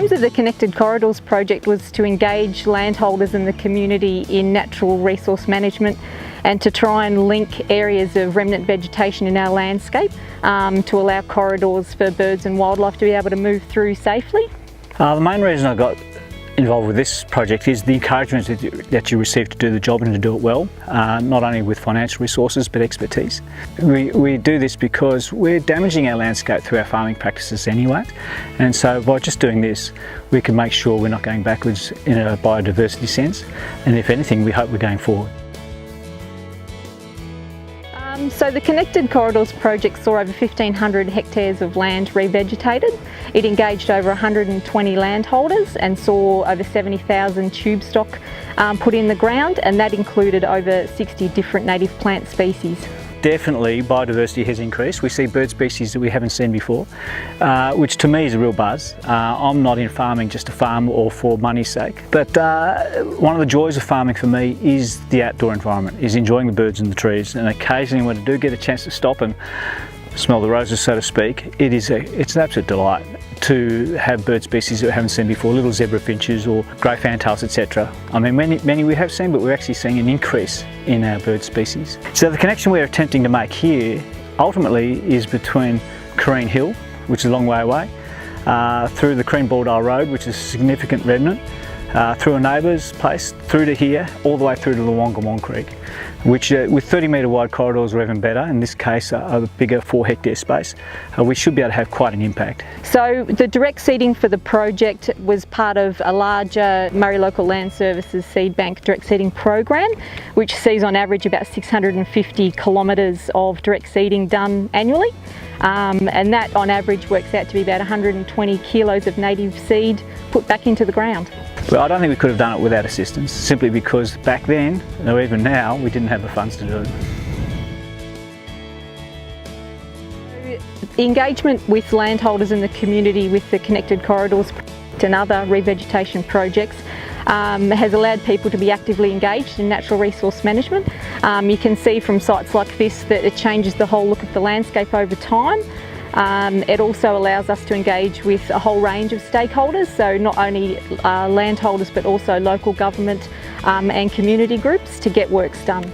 aims of the Connected Corridors project was to engage landholders in the community in natural resource management and to try and link areas of remnant vegetation in our landscape to allow corridors for birds and wildlife to be able to move through safely. The main reason I got involved with this project is the encouragement that you receive to do the job and to do it well, not only with financial resources but expertise. We do this because we're damaging our landscape through our farming practices anyway, and so by just doing this we can make sure we're not going backwards in a biodiversity sense, and if anything we hope we're going forward. So the Connected Corridors project saw over 1,500 hectares of land revegetated. It engaged over 120 landholders and saw over 70,000 tube stock put in the ground, and that included over 60 different native plant species. Definitely biodiversity has increased. We see bird species that we haven't seen before, which to me is a real buzz. I'm not in farming just to farm or for money's sake, but one of the joys of farming for me is the outdoor environment, is enjoying the birds and the trees, and occasionally when I do get a chance to stop and smell the roses, so to speak, it's an absolute delight to have bird species that we haven't seen before, little zebra finches or grey fantails, etc. I mean, many we have seen, but we're actually seeing an increase in our bird species. So the connection we're attempting to make here ultimately is between Careen Hill, which is a long way away, through the Careen Balldale Road, which is a significant remnant, through a neighbour's place, through to here, all the way through to the Wongamong Creek, which with 30 metre wide corridors or even better, in this case a bigger 4 hectare space, we should be able to have quite an impact. So the direct seeding for the project was part of a larger Murray Local Land Services seed bank direct seeding program, which sees on average about 650 kilometres of direct seeding done annually. And that on average works out to be about 120 kilos of native seed put back into the ground. Well, I don't think we could have done it without assistance, simply because back then, or even now, we didn't have the funds to do it. The engagement with landholders in the community with the Connected Corridors and other revegetation projects has allowed people to be actively engaged in natural resource management. You can see from sites like this that it changes the whole look of the landscape over time. It also allows us to engage with a whole range of stakeholders, so not only landholders but also local government and community groups to get works done.